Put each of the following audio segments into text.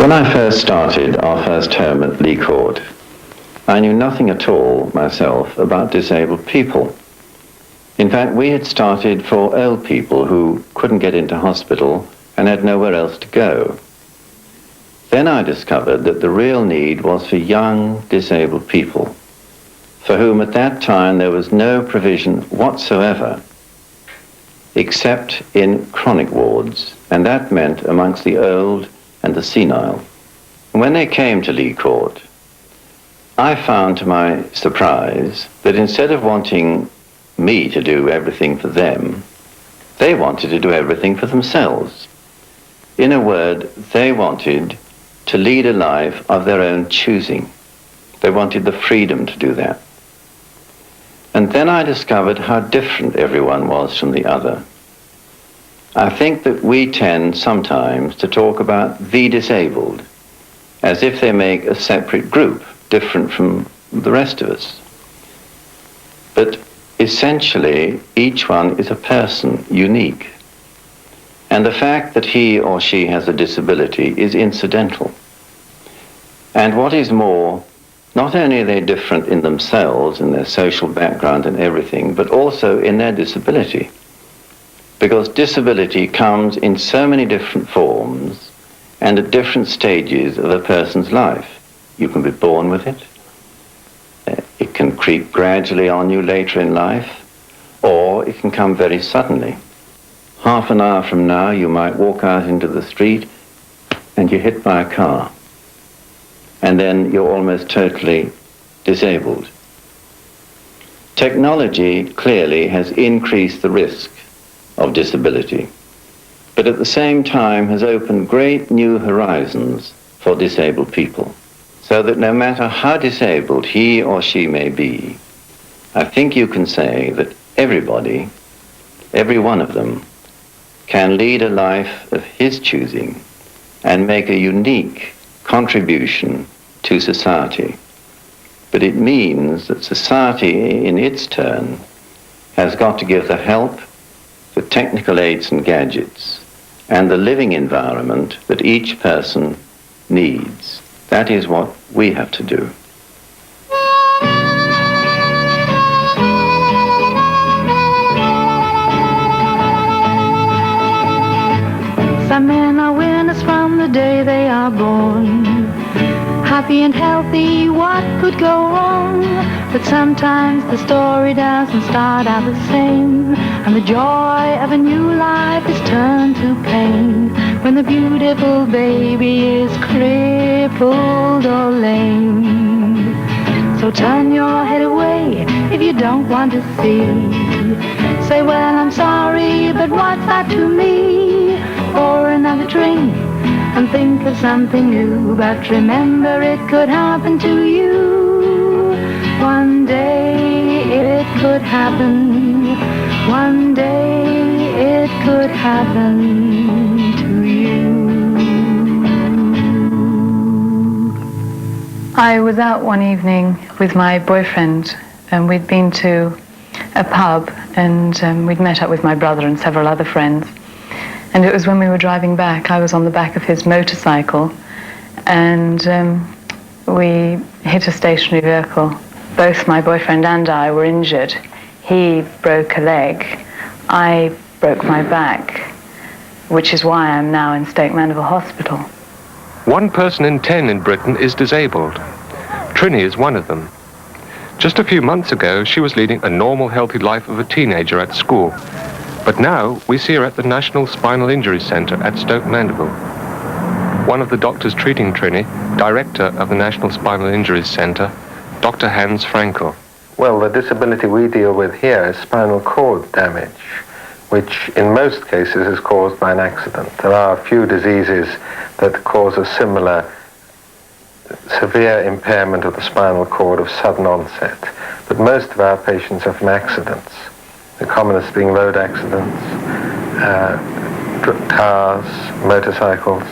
When I first started our first home at Lee Court, I knew nothing at all myself about disabled people. In fact, we had started for old people who couldn't get into hospital and had nowhere else to go. Then I discovered that the real need was for young disabled people, for whom at that time there was no provision whatsoever except in chronic wards, and that meant amongst the old and the senile. When they came to Lee Court, I found to my surprise that instead of wanting me to do everything for them, they wanted to do everything for themselves. In a word, they wanted to lead a life of their own choosing. They wanted the freedom to do that. And then I discovered how different everyone was from the other. I think that we tend sometimes to talk about the disabled as if they make a separate group, different from the rest of us. But essentially, each one is a person, unique. And the fact that he or she has a disability is incidental. And what is more, not only are they different in themselves, in their social background and everything, but also in their disability. Because disability comes in so many different forms and at different stages of a person's life. You can be born with it. It can creep gradually on you later in life, or it can come very suddenly. Half an hour from now, you might walk out into the street and you're hit by a car. And then you're almost totally disabled. Technology clearly has increased the risk of disability, but at the same time has opened great new horizons for disabled people, so that no matter how disabled he or she may be, I think you can say that everybody, every one of them, can lead a life of his choosing and make a unique contribution to society. But it means that society, in its turn, has got to give the help, the technical aids and gadgets, and the living environment that each person needs. That is what we have to do. Some men are winners from the day they are born. Happy and healthy, what could go wrong? But sometimes the story doesn't start out the same, and the joy of a new life is turned to pain when the beautiful baby is crippled or lame. So turn your head away if you don't want to see. Say, well, I'm sorry, but what's that to me? Or another drink and think of something new, but remember it could happen to you. One day it could happen. One day it could happen to you. I was out one evening with my boyfriend, and we'd been to a pub, and we'd met up with my brother and several other friends. And it was when we were driving back, I was on the back of his motorcycle, and we hit a stationary vehicle. Both my boyfriend and I were injured. He broke a leg. I broke my back, which is why I'm now in Stoke Mandeville Hospital. 1 person in 10 in Britain is disabled. Trini is one of them. Just a few months ago, she was leading a normal, healthy life of a teenager at school. But now we see her at the National Spinal Injury Centre at Stoke Mandeville. One of the doctors treating Trini, director of the National Spinal Injuries Centre, Dr. Hans Frankel. Well, the disability we deal with here is spinal cord damage, which in most cases is caused by an accident. There are a few diseases that cause a similar severe impairment of the spinal cord of sudden onset, but most of our patients are from accidents. The commonest being road accidents, cars, motorcycles,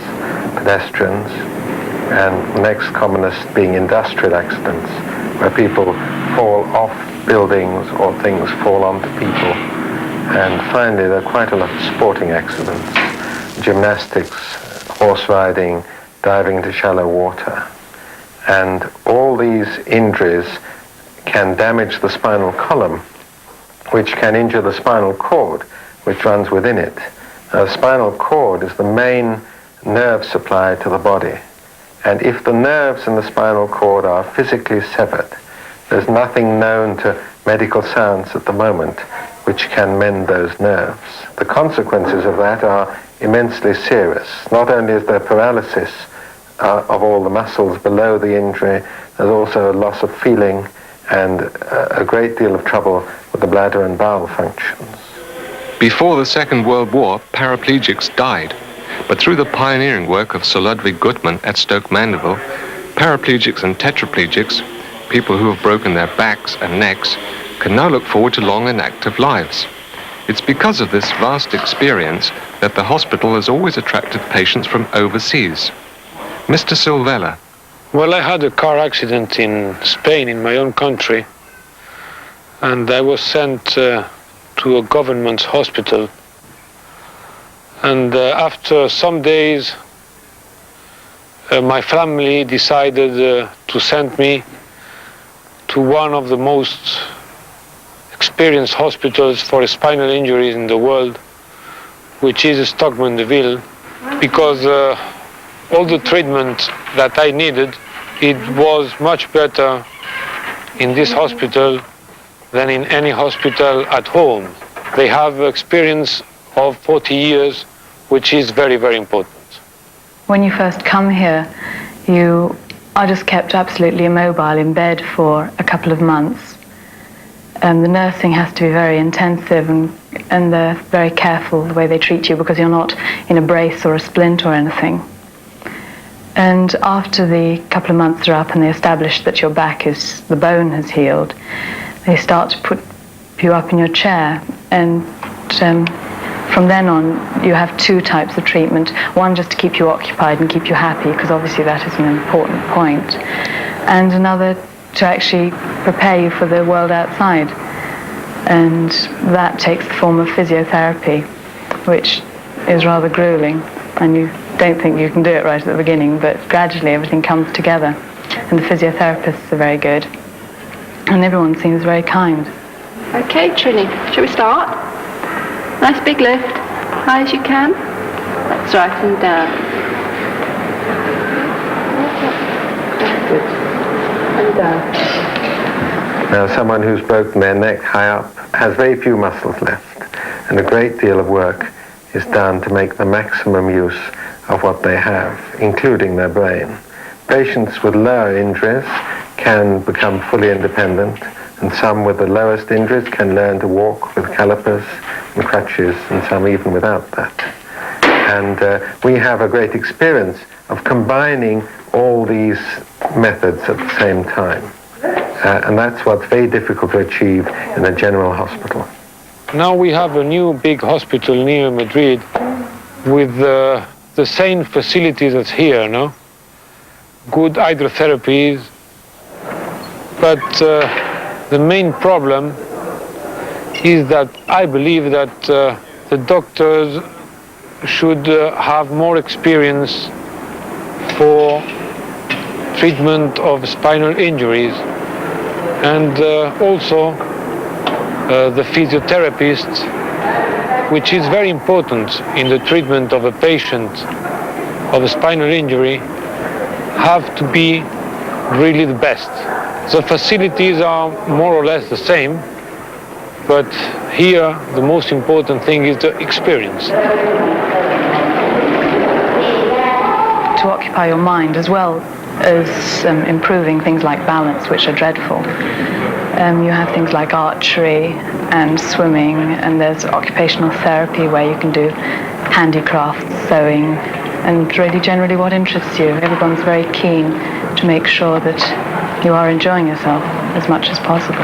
pedestrians, and the next commonest being industrial accidents, where people fall off buildings or things fall onto people. And finally, there are quite a lot of sporting accidents, gymnastics, horse riding, diving into shallow water. And all these injuries can damage the spinal column, which can injure the spinal cord, which runs within it. Now, the spinal cord is the main nerve supply to the body. And if the nerves in the spinal cord are physically severed, there's nothing known to medical science at the moment which can mend those nerves. The consequences of that are immensely serious. Not only is there paralysis of all the muscles below the injury, there's also a loss of feeling and a great deal of trouble with the bladder and bowel functions. Before the Second World War, paraplegics died. But through the pioneering work of Sir Ludwig Guttmann at Stoke Mandeville, paraplegics and tetraplegics, people who have broken their backs and necks, can now look forward to long and active lives. It's because of this vast experience that the hospital has always attracted patients from overseas. Mr. Silvella. Well, I had a car accident in Spain, in my own country, and I was sent to a government hospital. And after some days, my family decided to send me to one of the most experienced hospitals for spinal injuries in the world, which is Stoke-Mandeville, because all the treatment that I needed, it was much better in this hospital than in any hospital at home. They have experience of 40 years, which is very, very important. When you first come here, you are just kept absolutely immobile in bed for a couple of months. The nursing has to be very intensive, and they're very careful the way they treat you because you're not in a brace or a splint or anything. And after the couple of months are up and they establish that your back is, the bone has healed, they start to put you up in your chair. And from then on, you have two types of treatment. One just to keep you occupied and keep you happy, because obviously that is an important point. And another to actually prepare you for the world outside. And that takes the form of physiotherapy, which is rather grueling. And you don't think you can do it right at the beginning, but gradually everything comes together. And the physiotherapists are very good. And everyone seems very kind. Okay, Trini, shall we start? Nice big lift, high as you can. That's right, and down. Good. And down. Now, someone who's broken their neck high up has very few muscles left, and a great deal of work is done to make the maximum use of what they have, including their brain. Patients with lower injuries can become fully independent, and some with the lowest injuries can learn to walk with calipers and crutches, and some even without that. And we have a great experience of combining all these methods at the same time. And that's what's very difficult to achieve in a general hospital. Now we have a new big hospital near Madrid with the same facilities as here, no? Good hydrotherapies, but the main problem is that I believe that the doctors should have more experience for treatment of spinal injuries, and also the physiotherapist, which is very important in the treatment of a patient of a spinal injury, have to be really the best. The facilities are more or less the same, but here the most important thing is the experience. To occupy your mind as well as improving things like balance, which are dreadful. You have things like archery and swimming, and there's occupational therapy where you can do handicrafts, sewing, and really generally what interests you. Everyone's very keen to make sure that you are enjoying yourself as much as possible.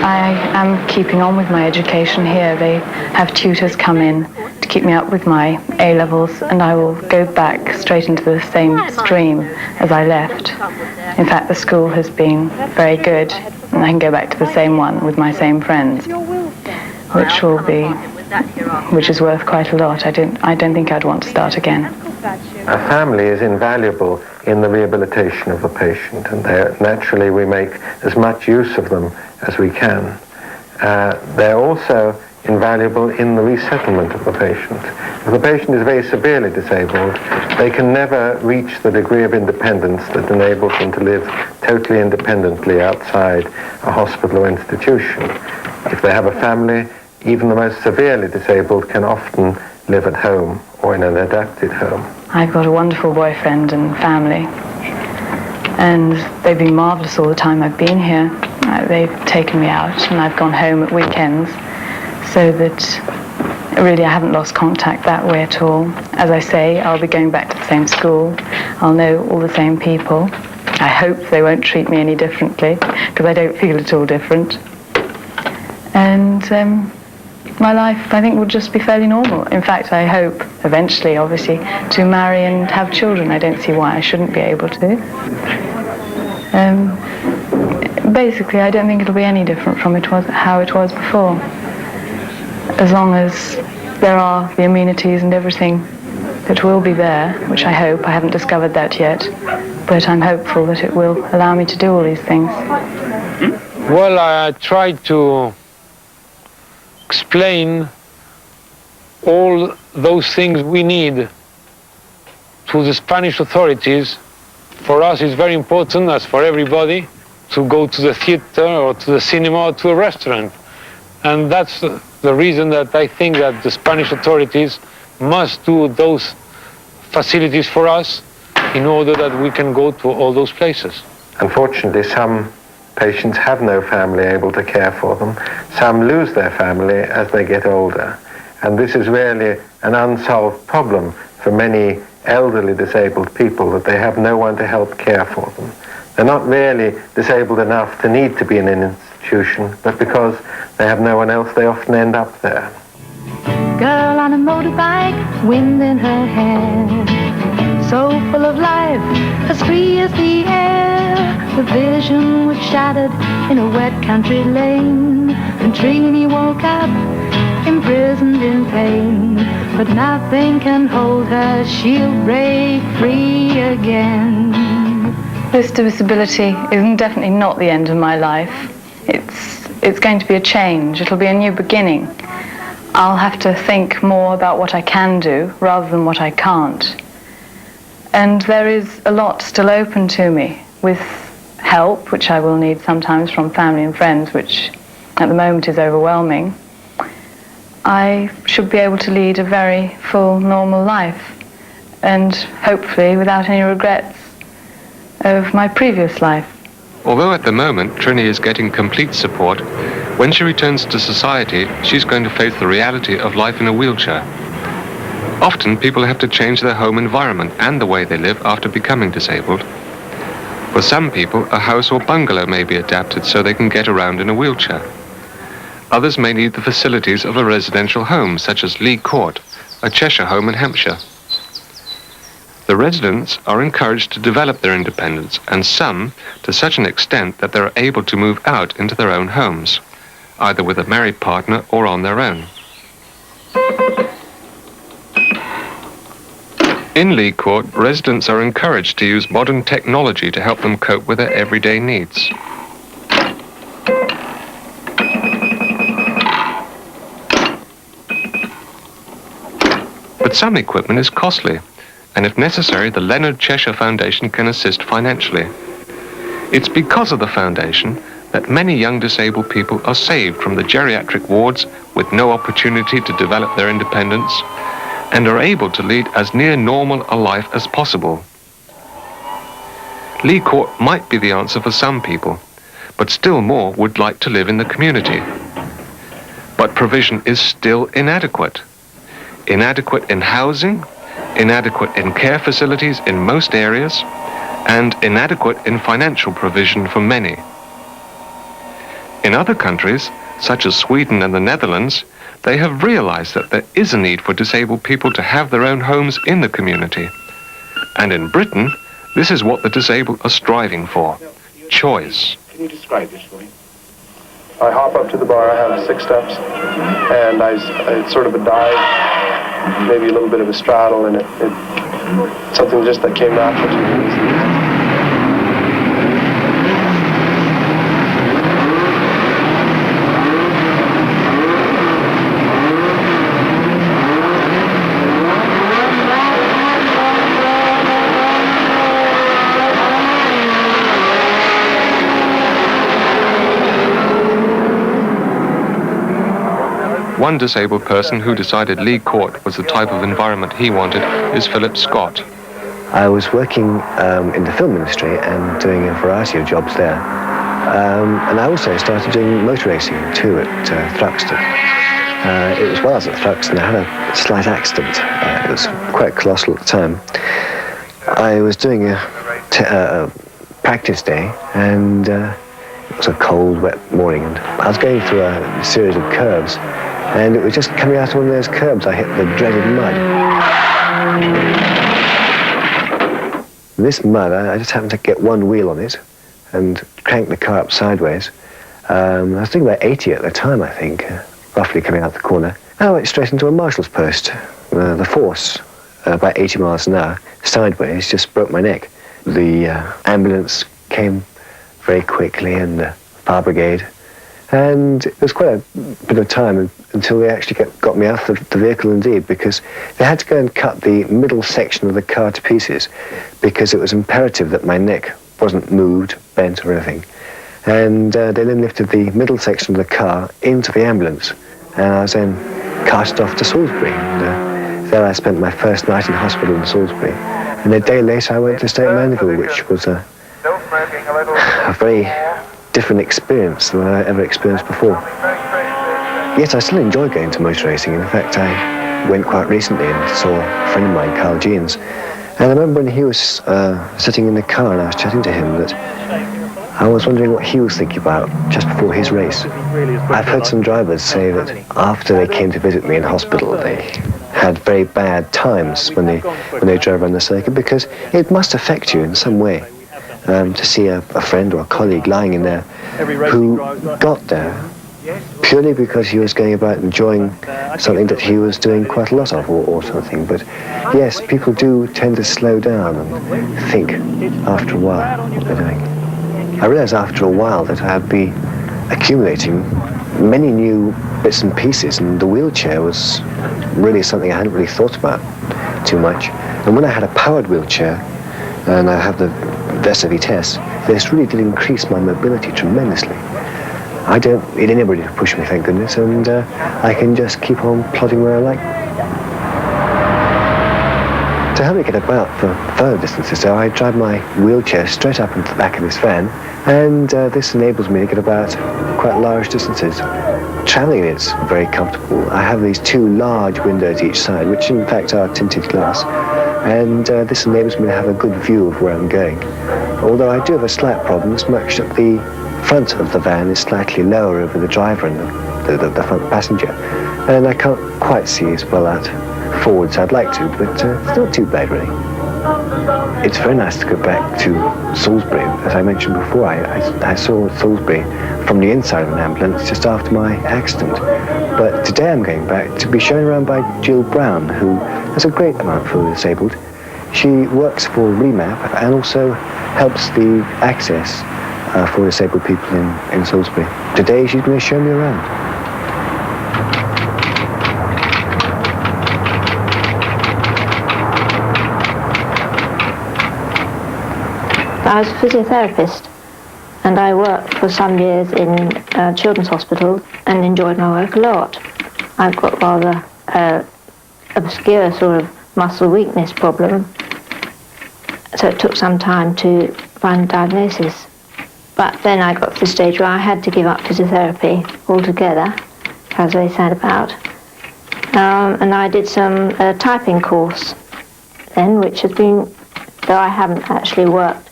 I am keeping on with my education here. They have tutors come in to keep me up with my A-levels, and I will go back straight into the same stream as I left. In fact, the school has been very good, and I can go back to the same one with my same friends, which is worth quite a lot. I don't think I'd want to start again. A family is invaluable in the rehabilitation of the patient, and naturally we make as much use of them as we can. They're also invaluable in the resettlement of the patient. If the patient is very severely disabled, they can never reach the degree of independence that enables them to live totally independently outside a hospital or institution. If they have a family, even the most severely disabled can often live at home or in an adapted home. I've got a wonderful boyfriend and family, and they've been marvellous all the time I've been here. They've taken me out, and I've gone home at weekends, so that really I haven't lost contact that way at all. As I say, I'll be going back to the same school. I'll know all the same people. I hope they won't treat me any differently, because I don't feel at all different. And my life, I think, will just be fairly normal. In fact, I hope eventually, obviously, to marry and have children. I don't see why I shouldn't be able to. Basically, I don't think it'll be any different from how it was before. As long as there are the amenities and everything that will be there, which I hope. I haven't discovered that yet, but I'm hopeful that it will allow me to do all these things. Well, I tried to explain all those things we need to the Spanish authorities. For us, it's very important, as for everybody, to go to the theater or to the cinema or to a restaurant. And that's the reason that I think that the Spanish authorities must do those facilities for us in order that we can go to all those places. Unfortunately, some patients have no family able to care for them. Some lose their family as they get older. And this is really an unsolved problem for many elderly disabled people, that they have no one to help care for them. They're not really disabled enough to need to be in an institution, but because they have no one else, they often end up there. Girl on a motorbike, wind in her hair, so full of life, as free as the air. The vision was shattered in a wet country lane, and Trini woke up, imprisoned in pain. But nothing can hold her, she'll break free again. This disability is definitely not the end of my life. It's going to be a change. It'll be a new beginning. I'll have to think more about what I can do rather than what I can't. And there is a lot still open to me, with help, which I will need sometimes from family and friends, which at the moment is overwhelming. I should be able to lead a very full, normal life, and hopefully without any regrets of my previous life. Although at the moment Trini is getting complete support, when she returns to society, she's going to face the reality of life in a wheelchair. Often people have to change their home environment and the way they live after becoming disabled. For some people, a house or bungalow may be adapted so they can get around in a wheelchair. Others may need the facilities of a residential home, such as Lee Court, a Cheshire home in Hampshire. The residents are encouraged to develop their independence, and some to such an extent that they're able to move out into their own homes, either with a married partner or on their own. In Lee Court, residents are encouraged to use modern technology to help them cope with their everyday needs. But some equipment is costly, and if necessary, the Leonard Cheshire Foundation can assist financially. It's because of the foundation that many young disabled people are saved from the geriatric wards with no opportunity to develop their independence, and are able to lead as near normal a life as possible. Lee Court might be the answer for some people, but still more would like to live in the community. But provision is still inadequate. Inadequate in housing, inadequate in care facilities in most areas, and inadequate in financial provision for many. In other countries, such as Sweden and the Netherlands, they have realized that there is a need for disabled people to have their own homes in the community. And in Britain, this is what the disabled are striving for: choice. Can you describe this for me? I hop up to the bar, I have 6 steps, and it's sort of a dive, maybe a little bit of a straddle, and it something just that came natural to me. One disabled person who decided Lee Court was the type of environment he wanted is Philip Scott. I was working in the film industry and doing a variety of jobs there. And I also started doing motor racing too at Thruxton. It was while I was at Thruxton I had a slight accident. It was quite colossal at the time. I was doing a practice day, and it was a cold, wet morning, and I was going through a series of curves, and it was just coming out of one of those curbs I hit the dreaded mud. This mud, I just happened to get one wheel on it and crank the car up sideways. I was doing about 80 at the time, I think, roughly coming out the corner. I went straight into a marshal's post. The force, about 80 miles an hour, sideways, just broke my neck. The ambulance came very quickly, and the fire brigade. And it was quite a bit of time until they actually got me out of the vehicle indeed, because they had to go and cut the middle section of the car to pieces, because it was imperative that my neck wasn't moved, bent or anything. And they then lifted the middle section of the car into the ambulance, and I was then carted off to Salisbury. And there I spent my first night in hospital in Salisbury. And a day later I went to Stoke Mandeville, which was a very different experience than I ever experienced before. Yes, I still enjoy going to motor racing. In fact, I went quite recently and saw a friend of mine, Carl Jeans. And I remember when he was sitting in the car and I was chatting to him, that I was wondering what he was thinking about just before his race. I've heard some drivers say that after they came to visit me in hospital, they had very bad times when they drove around the circuit, because it must affect you in some way. To see a friend or a colleague lying in there who got there purely because he was going about enjoying something that he was doing quite a lot of, or something. But yes, people do tend to slow down and think after a while what they're doing. I realized after a while that I'd be accumulating many new bits and pieces, and the wheelchair was really something I hadn't really thought about too much. And when I had a powered wheelchair, and I have the Versa Vitesse, this really did increase my mobility tremendously. I don't need anybody to push me, thank goodness, and I can just keep on plodding where I like. To help me get about for further distances, so I drive my wheelchair straight up into the back of this van, and this enables me to get about quite large distances. Travelling, it's very comfortable. I have these two large windows each side, which in fact are tinted glass, and this enables me to have a good view of where I'm going. Although I do have a slight problem, as much that the front of the van is slightly lower over the driver and the front passenger, and I can't quite see as well out forwards I'd like to, but it's not too bad really. It's very nice to go back to Salisbury. As I mentioned before, I saw Salisbury from the inside of an ambulance just after my accident. But today I'm going back to be shown around by Jill Brown, who has a great amount for the disabled. She works for Remap and also helps the access for disabled people in Salisbury. Today she's going to show me around. I was a physiotherapist, and I worked for some years in children's hospitals and enjoyed my work a lot. I've got rather obscure sort of muscle weakness problem, so it took some time to find a diagnosis. But then I got to the stage where I had to give up physiotherapy altogether, which I was very sad about. And I did some typing course then, which has been, though I haven't actually worked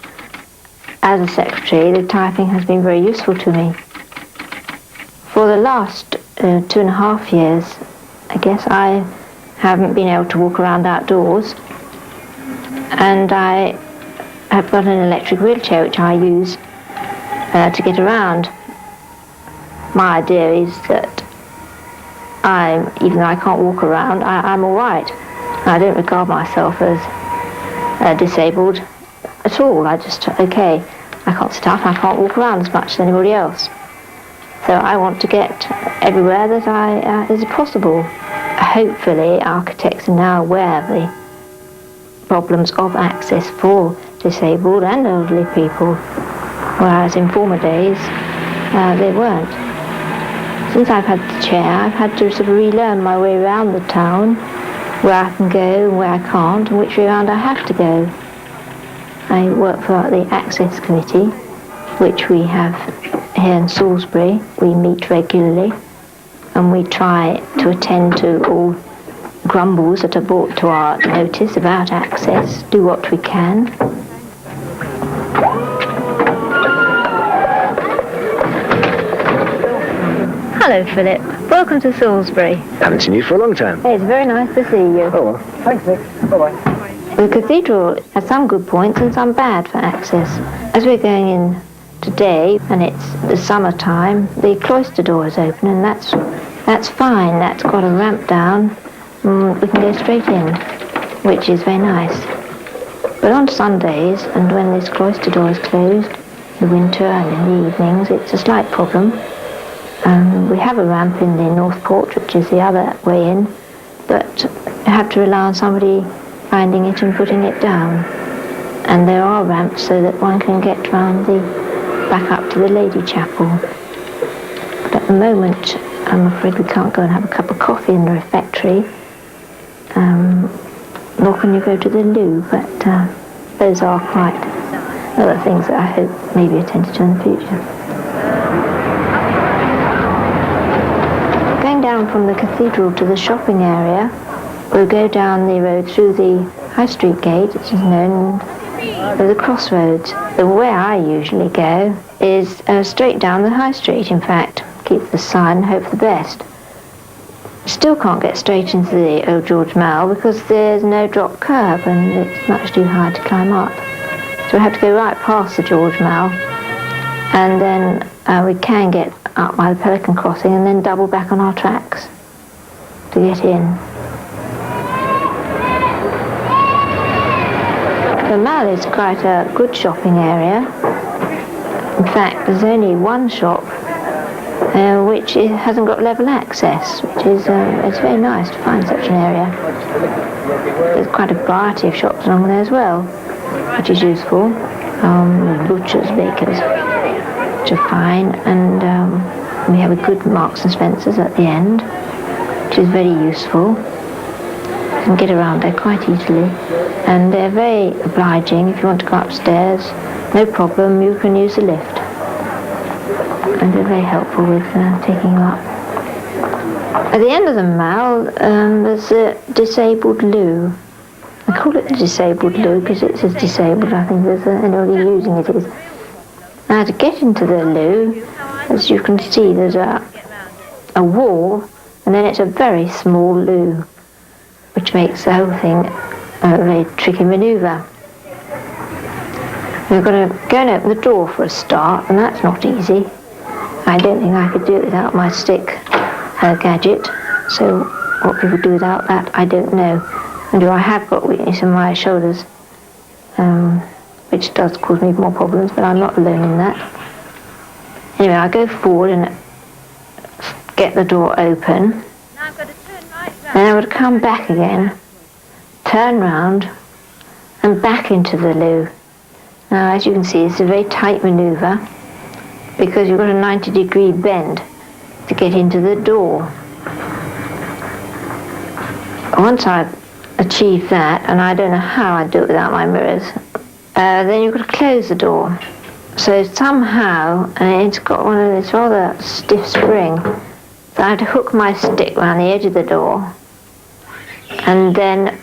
as a secretary, the typing has been very useful to me. For the last 2.5 years, I guess, I haven't been able to walk around outdoors, and I have got an electric wheelchair which I use to get around. My idea is that even though I can't walk around, I'm all right. I don't regard myself as disabled at all. I can't sit up, I can't walk around as much as anybody else. So I want to get everywhere that is possible. Hopefully architects are now aware of the problems of access for disabled and elderly people, whereas in former days they weren't. Since I've had the chair, I've had to sort of relearn my way around the town, where I can go and where I can't, and which way around I have to go. I work for the Access Committee, which we have here in Salisbury. We meet regularly, and we try to attend to all grumbles that are brought to our notice about access, do what we can. Hello, Philip. Welcome to Salisbury. Haven't seen you for a long time. Hey, it's very nice to see you. Oh, well. Thanks, Nick. Bye-bye. The cathedral has some good points and some bad for access. As we're going in today, and it's the summertime, the cloister door is open, and that's fine. That's got a ramp down. We can go straight in, which is very nice. But on Sundays, and when this cloister door is closed, in the winter and in the evenings, it's a slight problem. We have a ramp in the north porch, which is the other way in, but you have to rely on somebody finding it and putting it down. And there are ramps so that one can get round back up to the Lady Chapel. But at the moment, I'm afraid we can't go and have a cup of coffee in the refectory, nor can you go to the loo, but those are quite other things that I hope may be attended to in the future. Going down from the cathedral to the shopping area, we'll go down the road through the High Street gate, which is known as the crossroads. The way I usually go is straight down the High Street, in fact. Keep the sign and hope for the best. Still can't get straight into the Old George Mall because there's no drop curb and it's much too high to climb up. So we have to go right past the George Mall, and then we can get up by the Pelican Crossing and then double back on our tracks to get in. The Mall is quite a good shopping area. In fact, there's only one shop which hasn't got level access, which is it's very nice to find such an area. There's quite a variety of shops along there as well, which is useful. Butchers, bakers, which are fine, and we have a good Marks and Spencer's at the end, which is very useful. You can get around there quite easily, and they're very obliging. If you want to go upstairs, no problem, you can use the lift, and they're very helpful with taking you up. At the end of the Mall, there's a disabled loo. I call it the disabled loo because it says disabled. I think there's anybody using it is. Now, to get into the loo, as you can see, there's a wall, and then it's a very small loo, which makes the whole thing a very tricky manoeuvre. We've got to go and open the door for a start, and that's not easy. I don't think I could do it without my stick gadget, so what people do without that, I don't know. And I have got weakness in my shoulders, which does cause me more problems, but I'm not alone in that. Anyway, I go forward and get the door open. Then I would come back again, turn round, and back into the loo. Now, as you can see, it's a very tight manoeuvre because you've got a 90-degree bend to get into the door. Once I've achieved that, and I don't know how I'd do it without my mirrors, then you've got to close the door. So somehow, and it's got one of this rather stiff spring, so I had to hook my stick around the edge of the door, and then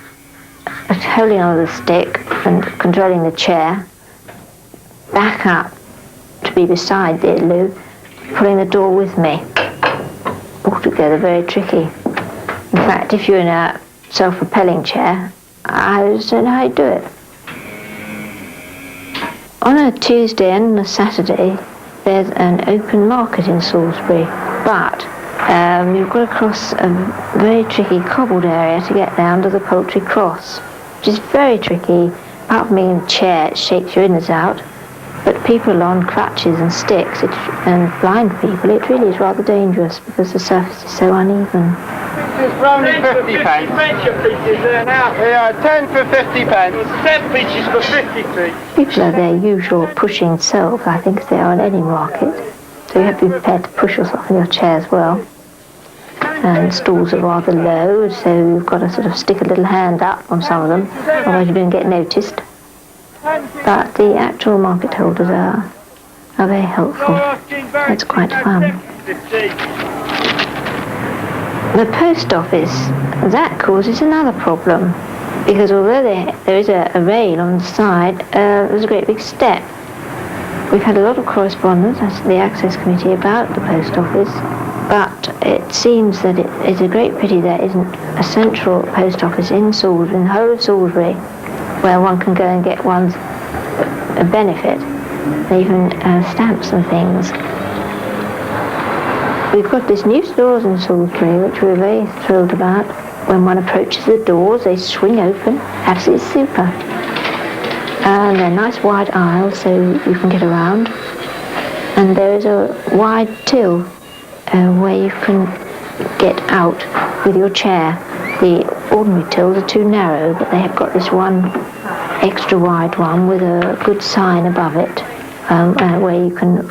holding on to the stick and controlling the chair, back up to be beside the loo, pulling the door with me. Altogether very tricky. In fact, if you're in a self-propelling chair, I just don't know how you do it. On a Tuesday and a Saturday, there's an open market in Salisbury, but you've got to cross a very tricky cobbled area to get down to the Poultry Cross, which is very tricky. apart from being in a chair, it shakes your innards out. But people on crutches and sticks and blind people, it really is rather dangerous because the surface is so uneven. It's only 50 pence. Yeah, 10 for 50 pence. 10 pieces for 50p. People are their usual pushing selves, I think, as they are in any market. So you have to be prepared to push yourself in your chair as well. And stools are rather low, so you've got to sort of stick a little hand up on some of them, otherwise you're going to get noticed. But the actual market holders are very helpful. It's quite fun. The post office, that causes another problem, because although there is a rail on the side, there's a great big step. We've had a lot of correspondence at the Access Committee about the post office, but it seems that it is a great pity there isn't a central post office in Salisbury, in the whole of Salisbury, where one can go and get one's benefit, even stamps and things. We've got these new stores in Salisbury, which we're very thrilled about. When one approaches the doors, they swing open, absolutely super. And they're nice wide aisles, so you can get around. And there is a wide till where you can get out with your chair. The ordinary tills are too narrow, but they have got this one extra wide one with a good sign above it, where you can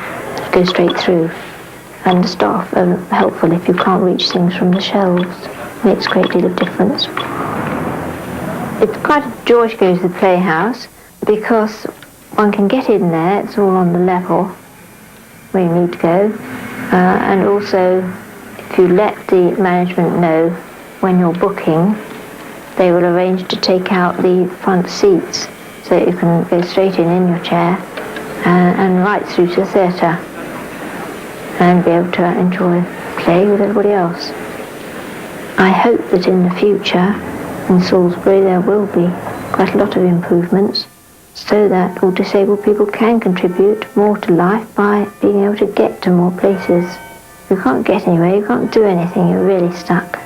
go straight through. And the staff are helpful if you can't reach things from the shelves. Makes a great deal of difference. It's quite a joy to go to the Playhouse because one can get in there, it's all on the level where you need to go. And also, if you let the management know when you're booking, they will arrange to take out the front seats so that you can go straight in your chair and right through to the theatre and be able to enjoy play with everybody else. I hope that in the future in Salisbury there will be quite a lot of improvements so that all disabled people can contribute more to life by being able to get to more places. If you can't get anywhere, you can't do anything, you're really stuck.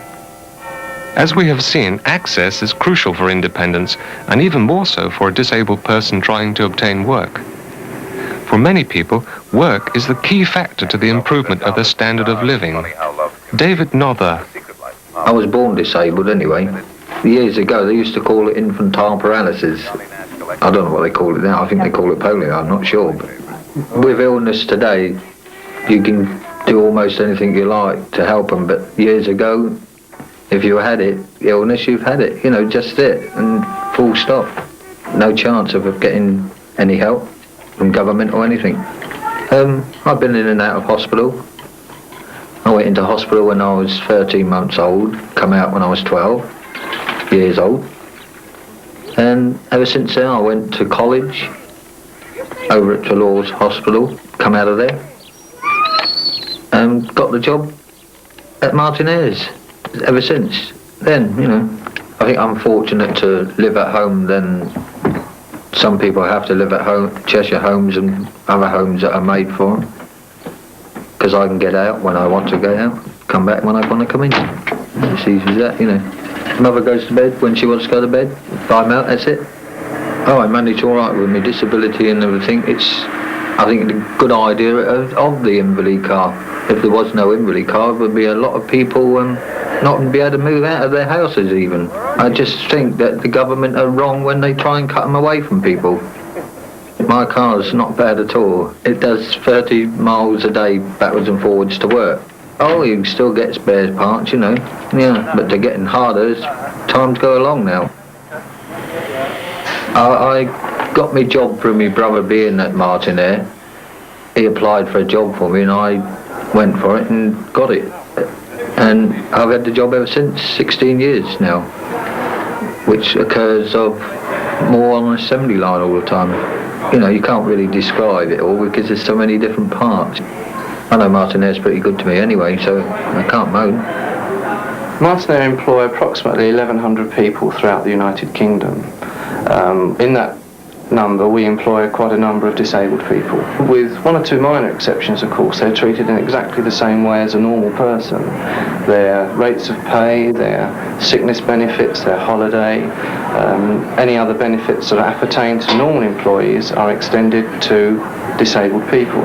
As we have seen, access is crucial for independence, and even more so for a disabled person trying to obtain work. For many people, work is the key factor to the improvement of their standard of living. David Nother. I was born disabled anyway. Years ago they used to call it infantile paralysis. I don't know what they call it now, I think they call it polio, I'm not sure. But with illness today, you can do almost anything you like to help them, but years ago, if you had it, illness, you've had it, just it, and full stop. No chance of getting any help from government or anything. I've been in and out of hospital. I went into hospital when I was 13 months old, come out when I was 12 years old. And ever since then I went to college, over at Toulouse Hospital, come out of there, and got the job at Martinez ever since then, I think I'm fortunate to live at home than some people have to live at home, Cheshire Homes and other homes that are made for them. Because I can get out when I want to go out, come back when I want to come in. It's easy as that, Mother goes to bed when she wants to go to bed, I'm out, that's it. Oh, I manage all right with my disability and everything. I think it's a good idea of the invalid car. If there was no invalid car, there would be a lot of people not be able to move out of their houses even. I just think that the government are wrong when they try and cut them away from people. My car's not bad at all. It does 30 miles a day backwards and forwards to work. Oh, you can still get spare parts, Yeah, but they're getting harder as times go along now. I got my job through my brother being at Martinez. He applied for a job for me and I went for it and got it. And I've had the job ever since, 16 years now, which occurs of more on an assembly line all the time. You can't really describe it all because there's so many different parts. I know Martinez pretty good to me anyway, so I can't moan. Martinez employ approximately 1,100 people throughout the United Kingdom. In that number, we employ quite a number of disabled people. With one or two minor exceptions, of course, they're treated in exactly the same way as a normal person. their rates of pay, their sickness benefits, their holiday, any other benefits that appertain to normal employees are extended to disabled people.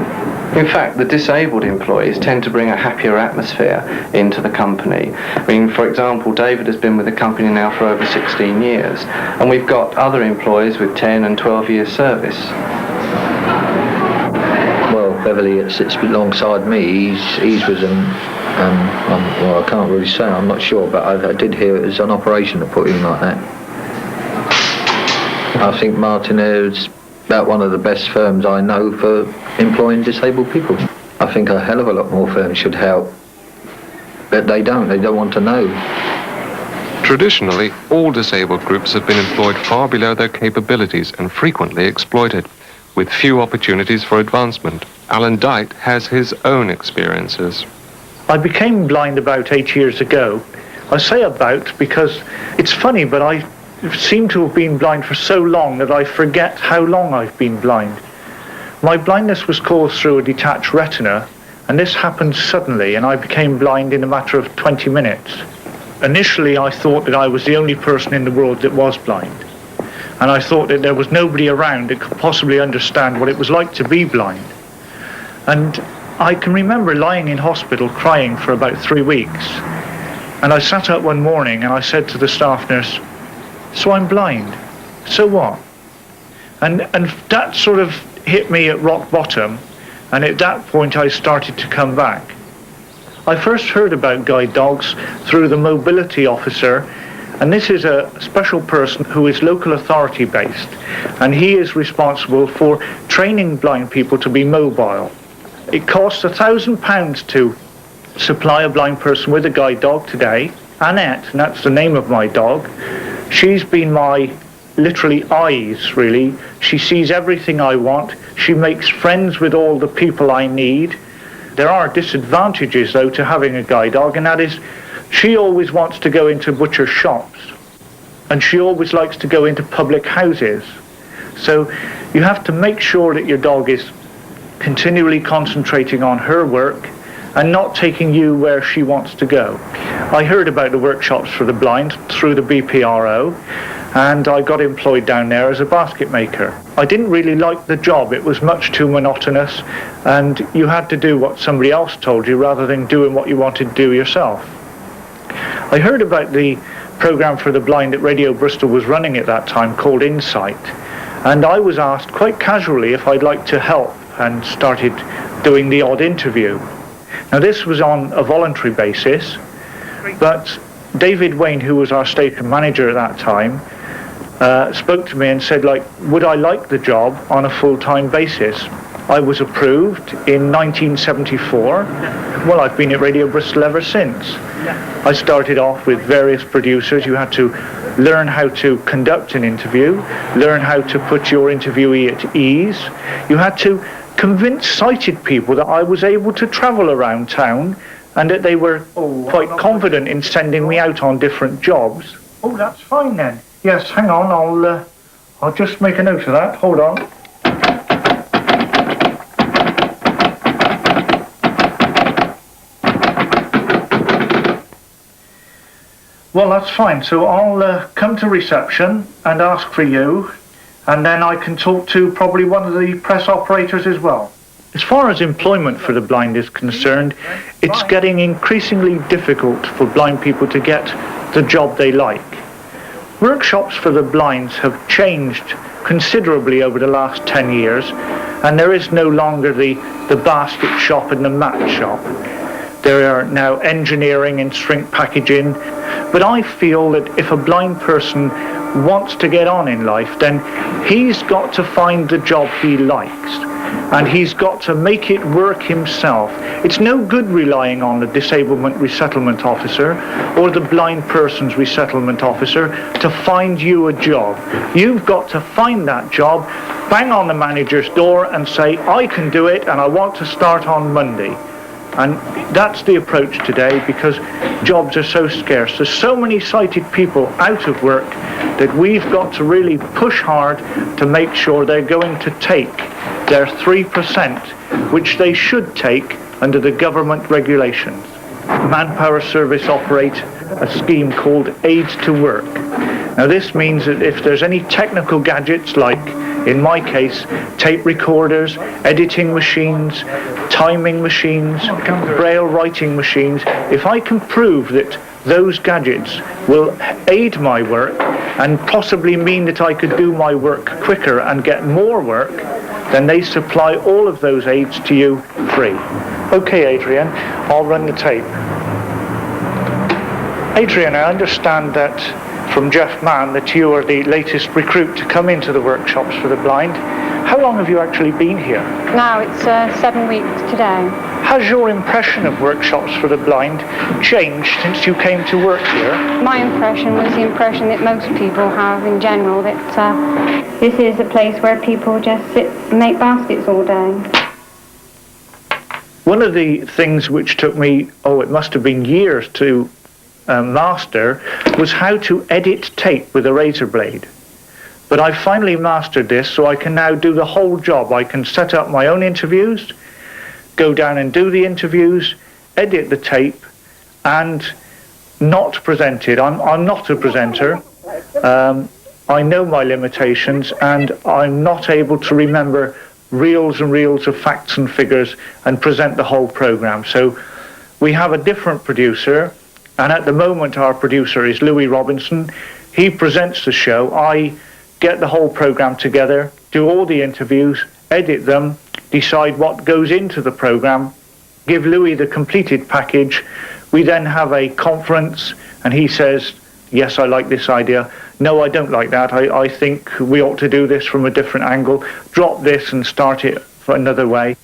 In fact, the disabled employees tend to bring a happier atmosphere into the company. I mean, for example, David has been with the company now for over 16 years, and we've got other employees with 10 and 12 years service. Well, Beverly sits alongside me. He's with them. Well, I can't really say. I'm not sure, but I did hear it was an operation that put him like that. I think Martinair is about one of the best firms I know for employing disabled people. I think a hell of a lot more firms should help, but they don't. They don't want to know. Traditionally, all disabled groups have been employed far below their capabilities and frequently exploited, with few opportunities for advancement. Alan Dyte has his own experiences. I became blind about 8 years ago. I say about because it's funny, but I seem to have been blind for so long that I forget how long I've been blind. My blindness was caused through a detached retina, and this happened suddenly, and I became blind in a matter of 20 minutes. Initially, I thought that I was the only person in the world that was blind, and I thought that there was nobody around that could possibly understand what it was like to be blind. And I can remember lying in hospital crying for about 3 weeks, and I sat up one morning and I said to the staff nurse, "So I'm blind, so what?" And that sort of hit me at rock bottom, and at that point I started to come back. I first heard about guide dogs through the mobility officer, and this is a special person who is local authority based, and he is responsible for training blind people to be mobile. It costs £1,000 to supply a blind person with a guide dog today. Annette, and that's the name of my dog, she's been my literally eyes, really. She sees everything I want. She makes friends with all the people I need. There are disadvantages, though, to having a guide dog, and that is she always wants to go into butcher shops, and she always likes to go into public houses. So you have to make sure that your dog is continually concentrating on her work and not taking you where she wants to go. I heard about the workshops for the blind through the BPRO, and I got employed down there as a basket maker. I didn't really like the job. It was much too monotonous, and you had to do what somebody else told you rather than doing what you wanted to do yourself. I heard about the programme for the blind that Radio Bristol was running at that time called Insight, and I was asked quite casually if I'd like to help, and started doing the odd interview. Now this was on a voluntary basis, but David Wayne, who was our station manager at that time, spoke to me and said, would I like the job on a full-time basis? I was approved in 1974. Well, I've been at Radio Bristol ever since. I started off with various producers. You had to learn how to conduct an interview, learn how to put your interviewee at ease. You had to convince sighted people that I was able to travel around town and that they were quite confident in sending me out on different jobs. Oh, that's fine then. Yes, hang on, I'll just make a note of that. Hold on. Well, that's fine. So I'll come to reception and ask for you, and then I can talk to probably one of the press operators as well. As far as employment for the blind is concerned, it's getting increasingly difficult for blind people to get the job they like. Workshops for the blinds have changed considerably over the last 10 years, and there is no longer the basket shop and the mat shop. There are now engineering and shrink packaging, but I feel that if a blind person wants to get on in life, then he's got to find the job he likes, and he's got to make it work himself. It's no good relying on the disablement resettlement officer or the blind person's resettlement officer to find you a job. You've got to find that job, bang on the manager's door and say, I can do it and I want to start on Monday. And that's the approach today, because jobs are so scarce. There's so many sighted people out of work that we've got to really push hard to make sure they're going to take their 3%, which they should take under the government regulations. Manpower Service operate a scheme called Aids to Work. Now this means that if there's any technical gadgets, like in my case, tape recorders, editing machines, timing machines, braille writing machines, if I can prove that those gadgets will aid my work and possibly mean that I could do my work quicker and get more work, then they supply all of those aids to you free. Okay, Adrian, I'll run the tape. Adrian, I understand that from Jeff Mann that you are the latest recruit to come into the workshops for the blind. How long have you actually been here? Now it's 7 weeks today. Has your impression of workshops for the blind changed since you came to work here? My impression was the impression that most people have in general, that this is a place where people just sit and make baskets all day. One of the things which took me, it must have been years to master, was how to edit tape with a razor blade. But I finally mastered this, so I can now do the whole job. I can set up my own interviews, go down and do the interviews, edit the tape, and not present it. I'm not a presenter. I know my limitations, and I'm not able to remember reels and reels of facts and figures and present the whole program. So we have a different producer, and at the moment our producer is Louis Robinson. He presents the show. I get the whole program together, do all the interviews, edit them, decide what goes into the program, give Louis the completed package. We then have a conference, and he says, yes, I like this idea. No, I don't like that. I think we ought to do this from a different angle. Drop this and start it for another way.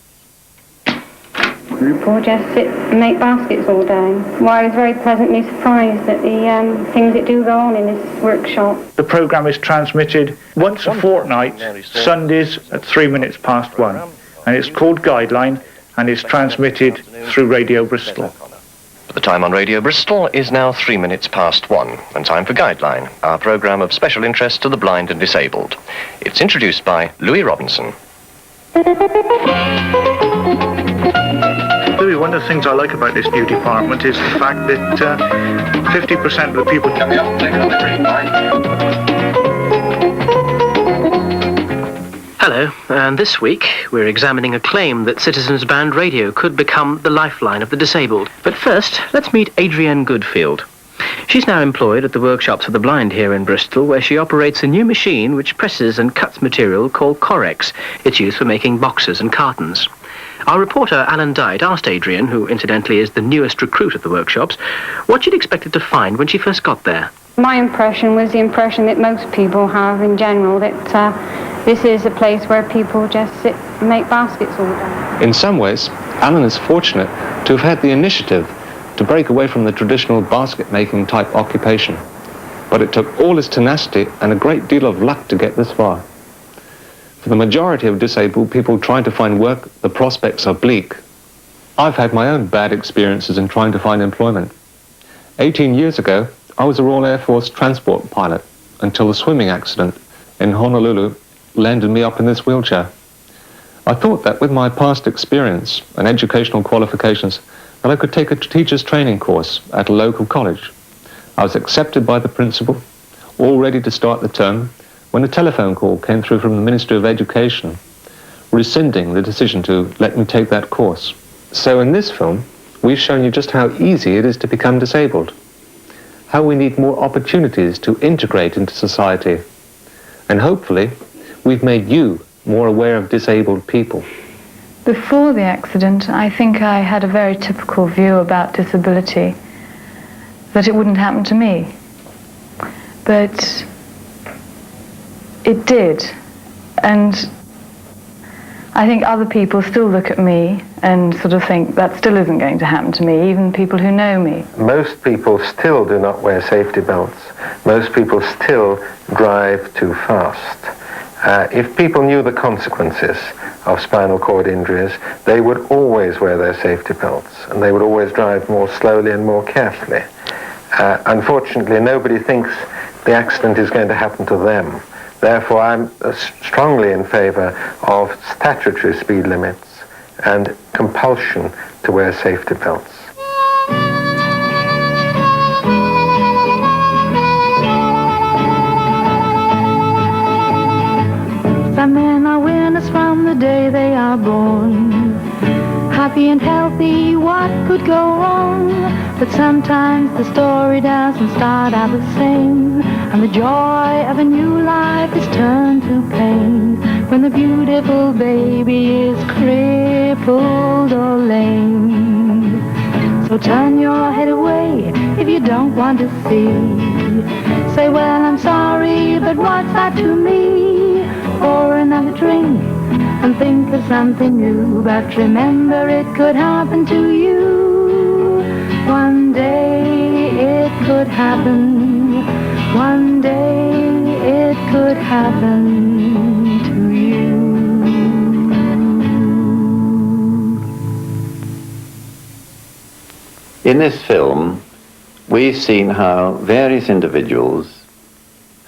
People just sit and make baskets all day. Well, I was very pleasantly surprised at the things that do go on in this workshop. The programme is transmitted once a fortnight, Sundays at 1:03, and it's called Guideline, and it's transmitted through Radio Bristol. The time on Radio Bristol is now 1:03, and time for Guideline, our programme of special interest to the blind and disabled. It's introduced by Louis Robinson. Louis, one of the things I like about this new department is the fact that 50% of the people... Hello, and this week we're examining a claim that Citizens Band Radio could become the lifeline of the disabled. But first, let's meet Adrienne Goodfield. She's now employed at the Workshops for the Blind here in Bristol, where she operates a new machine which presses and cuts material called Corex. It's used for making boxes and cartons. Our reporter, Alan Dyte, asked Adrienne, who incidentally is the newest recruit at the workshops, what she'd expected to find when she first got there. My impression was the impression that most people have in general, that this is a place where people just sit and make baskets all day. In some ways, Alan is fortunate to have had the initiative to break away from the traditional basket-making type occupation. But it took all his tenacity and a great deal of luck to get this far. For the majority of disabled people trying to find work, the prospects are bleak. I've had my own bad experiences in trying to find employment. 18 years ago, I was a Royal Air Force transport pilot until the swimming accident in Honolulu landed me up in this wheelchair. I thought that with my past experience and educational qualifications that I could take a teacher's training course at a local college. I was accepted by the principal, all ready to start the term, when a telephone call came through from the Ministry of Education, rescinding the decision to let me take that course. So in this film, we've shown you just how easy it is to become disabled, how we need more opportunities to integrate into society, and hopefully, we've made you more aware of disabled people. Before the accident, I think I had a very typical view about disability, that it wouldn't happen to me. But it did, and I think other people still look at me and sort of think that still isn't going to happen to me, even people who know me. Most people still do not wear safety belts. Most people still drive too fast. If people knew the consequences of spinal cord injuries, they would always wear their safety belts, and they would always drive more slowly and more carefully. Unfortunately, nobody thinks the accident is going to happen to them. Therefore, I'm strongly in favor of statutory speed limits and compulsion to wear safety belts. Happy and healthy, what could go wrong? But sometimes the story doesn't start out the same, and the joy of a new life is turned to pain when the beautiful baby is crippled or lame. So turn your head away if you don't want to see. Say, well, I'm sorry, but what's that to me? Or another drink and think of something new. But remember, it could happen to you. One day it could happen. One day it could happen to you. In this film, we've seen how various individuals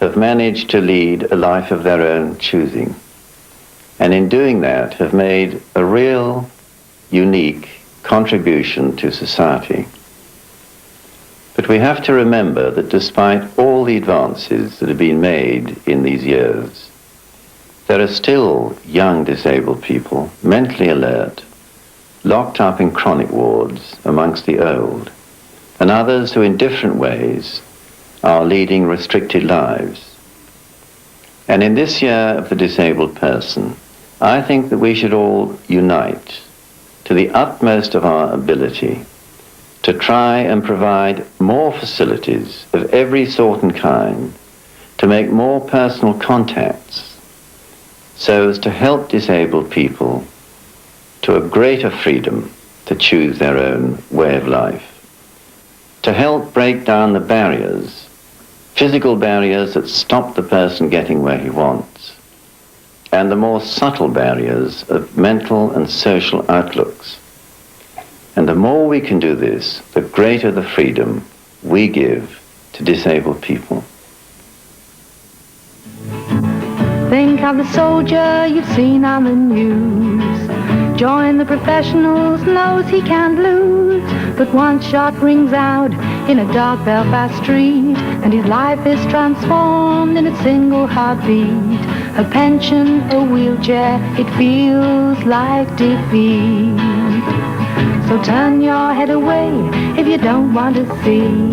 have managed to lead a life of their own choosing, and in doing that have made a real, unique contribution to society. But we have to remember that despite all the advances that have been made in these years, there are still young disabled people, mentally alert, locked up in chronic wards amongst the old, and others who in different ways are leading restricted lives. And in this year of the disabled person, I think that we should all unite to the utmost of our ability to try and provide more facilities of every sort and kind, to make more personal contacts, so as to help disabled people to a greater freedom to choose their own way of life, to help break down the barriers, physical barriers that stop the person getting where he wants, and the more subtle barriers of mental and social outlooks. And the more we can do this, the greater the freedom we give to disabled people. Think of the soldier you've seen on the news. Join the professionals, knows he can't lose. But one shot rings out in a dark Belfast street, and his life is transformed in a single heartbeat. A pension, a wheelchair, it feels like defeat. So turn your head away if you don't want to see.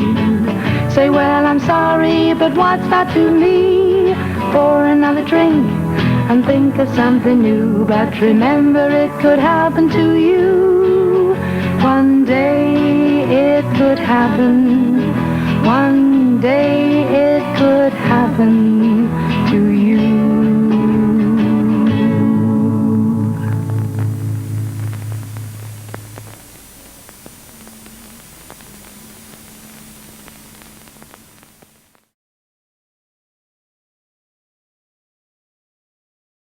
Say, well, I'm sorry, but what's that to me? Pour another drink and think of something new. But remember, it could happen to you. One day it could happen. One day it could happen